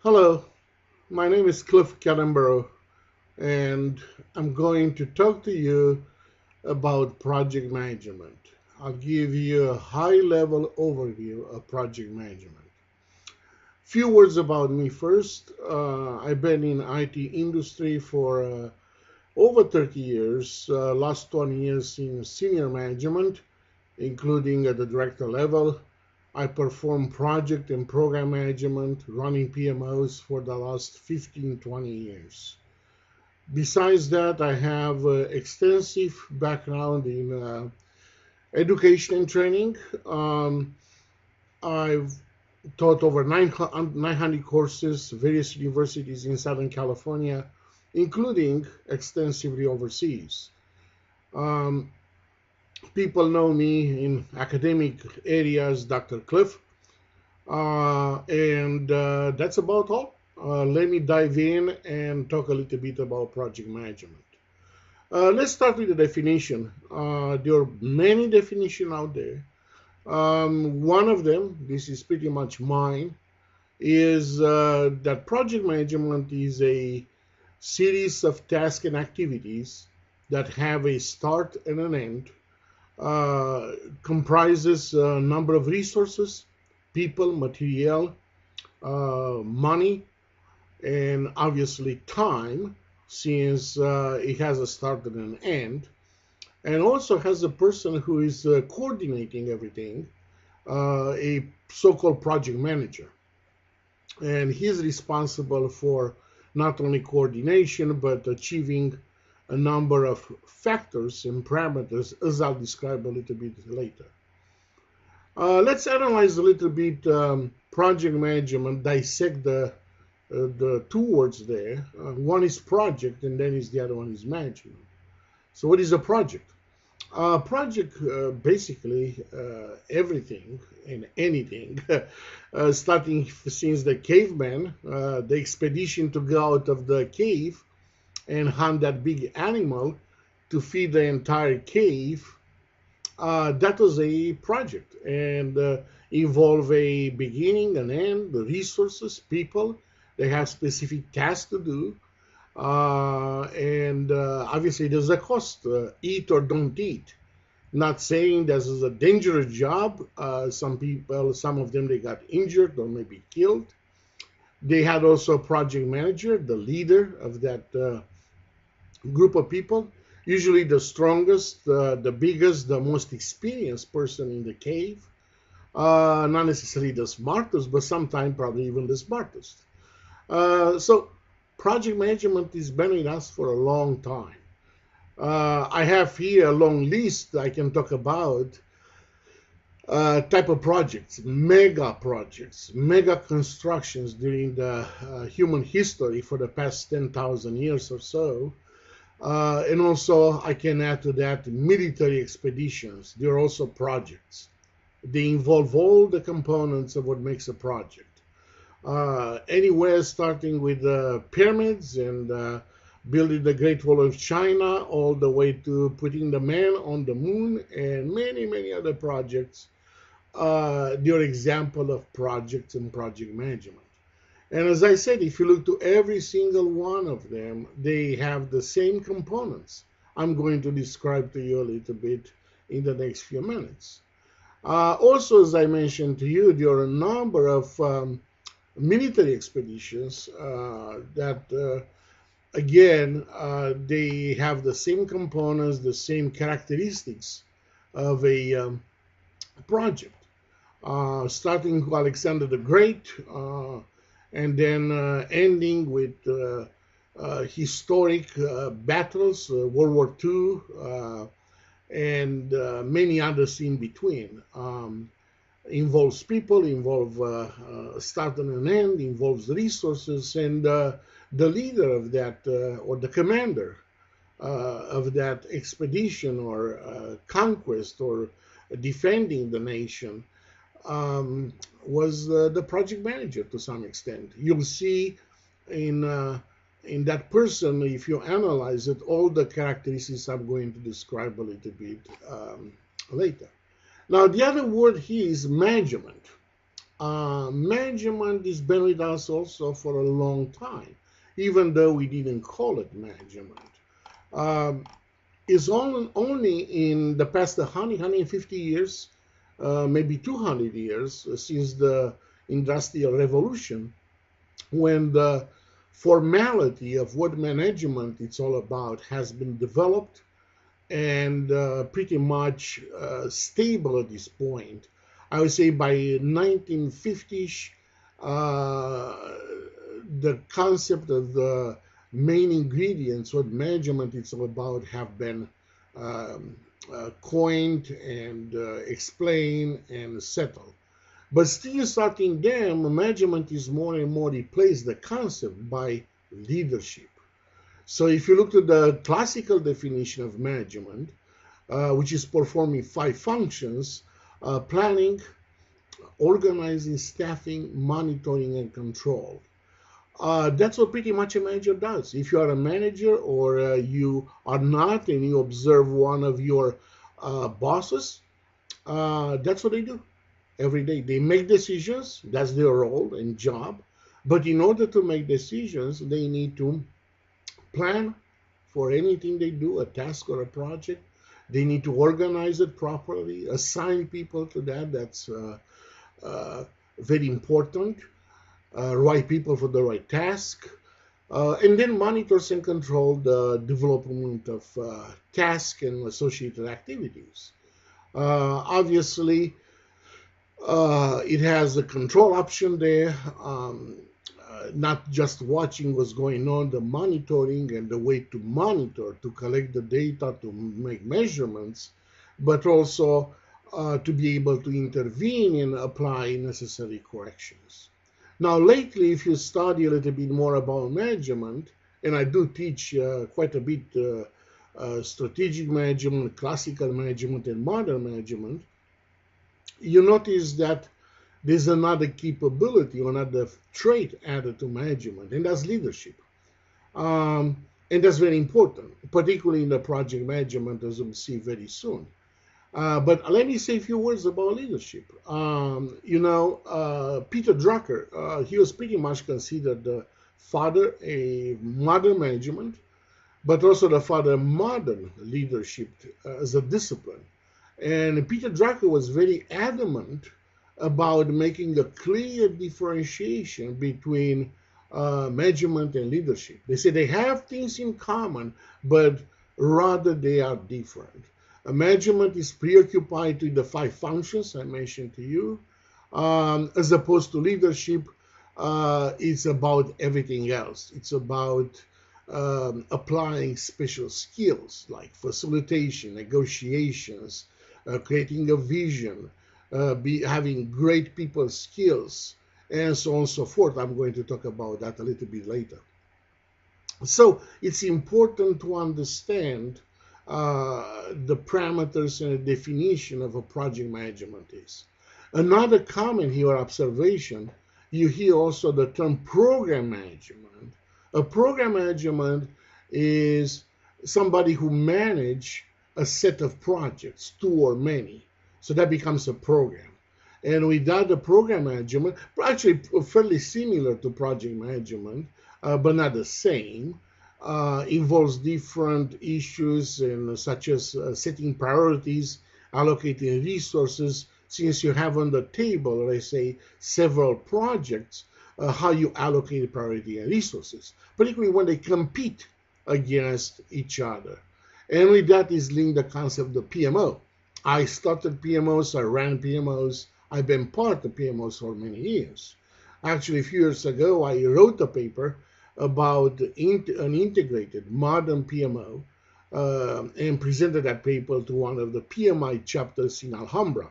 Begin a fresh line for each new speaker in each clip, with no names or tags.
Hello, my name is Cliff Cadambro, and I'm going to talk to you about project management. I'll give you a high level overview of project management. Few words about me first. I've been in IT industry for over 30 years, last 20 years in senior management, including at the director level. I perform project and program management, running PMOs for the last 15, 20 years. Besides that, I have extensive background in education and training. I've taught over 900 courses, various universities in Southern California, including extensively overseas. Um, People know me in academic areas, Dr. Cliff, and that's about all. Let me dive in and talk a little bit about project management. Let's start with the definition. There are many definitions out there. One of them, this is pretty much mine, is that project management is a series of tasks and activities that have a start and an end, comprises a number of resources, people, material, money, and obviously time, since it has a start and an end, and also has a person who is coordinating everything, a so-called project manager, and he's responsible for not only coordination but achieving a number of factors and parameters, as I'll describe a little bit later. Let's analyze a little bit project management, dissect the two words there. One is project, and then is the other one is management. So, what is a project? Project basically everything and anything, starting since the caveman, the expedition to go out of the cave and hunt that big animal to feed the entire cave. That was a project and involve a beginning, an end, the resources, people. They have specific tasks to do, and obviously there's a cost. Eat or don't eat. Not saying this is a dangerous job. Some people, some of them, they got injured or maybe killed. They had also a project manager, the leader of that group of people. Usually the strongest, the biggest, the most experienced person in the cave. Not necessarily the smartest, but sometimes probably even the smartest. So project management has been with us for a long time. I have here a long list I can talk about type of projects, mega constructions during the human history for the past 10,000 years or so. And also, I can add to that military expeditions. They're also projects. They involve all the components of what makes a project. Anywhere starting with pyramids and building the Great Wall of China, all the way to putting the man on the moon, and many, many other projects. They're example of projects and project management. And as I said, if you look to every single one of them, they have the same components. I'm going to describe to you a little bit in the next few minutes. Also, as I mentioned to you, there are a number of military expeditions that, again, they have the same components, the same characteristics of a project. Starting with Alexander the Great, and then ending with historic battles, World War II, and many others in between. Involves people, involve start and an end, involves resources, and the leader of that or the commander of that expedition or conquest or defending the nation was the project manager to some extent. You'll see in that person, if you analyze it, all the characteristics I'm going to describe a little bit later. Now, the other word here is management. management has been with us also for a long time, even though we didn't call it management. Um, it's only in the past 150 years, maybe 200 years since the Industrial Revolution, when the formality of what management it's all about has been developed and pretty much stable at this point. I would say by 1950s, the concept of the main ingredients, what management is all about, have been coined and explained and settled. But still, starting then, management is more and more replaced the concept by leadership. So if you look at the classical definition of management, which is performing five functions: planning, organizing, staffing, monitoring, and control. That's what pretty much a manager does. If you are a manager or you are not and you observe one of your bosses, that's what they do every day. They make decisions, that's their role and job. But in order to make decisions, they need to plan for anything they do, a task or a project. They need to organize it properly, assign people to that. That's very important. Right people for the right task. And then monitors and control the development of tasks and associated activities. Obviously, it has a control option there. Not just watching what's going on, the monitoring and the way to monitor, to collect the data, to make measurements, but also to be able to intervene and apply necessary corrections. Now, lately, if you study a little bit more about management, and I do teach quite a bit strategic management, classical management, and modern management, you notice that there's another capability or another trait added to management, and that's leadership. And that's very important, particularly in the project management, as we'll see very soon. But let me say a few words about leadership. Peter Drucker, he was pretty much considered the father of modern management, but also the father of modern leadership as a discipline. And Peter Drucker was very adamant about making a clear differentiation between management and leadership. They say they have things in common, but rather they are different. Management is preoccupied with the five functions I mentioned to you, as opposed to leadership. It's about everything else. It's about applying special skills like facilitation, negotiations, creating a vision, having great people skills, and so on and so forth. I'm going to talk about that a little bit later. So it's important to understand the parameters and the definition of a project management is. Another common here observation, you hear also the term program management. A program management is somebody who manage a set of projects, two or many. So that becomes a program. And without the program management, actually fairly similar to project management, but not the same, involves different issues and such as setting priorities, allocating resources. Since you have on the table, let's say, several projects, how you allocate priority and resources, particularly when they compete against each other. And with that is linked the concept of PMO. I started PMOs, I ran PMOs, I've been part of PMOs for many years. Actually, a few years ago, I wrote a paper about an integrated modern PMO and presented that paper to one of the PMI chapters in Alhambra.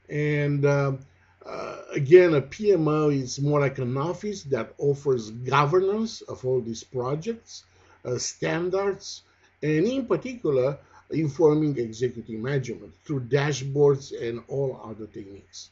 And again, a PMO is more like an office that offers governance of all these projects, standards, and in particular, informing executive management through dashboards and all other techniques.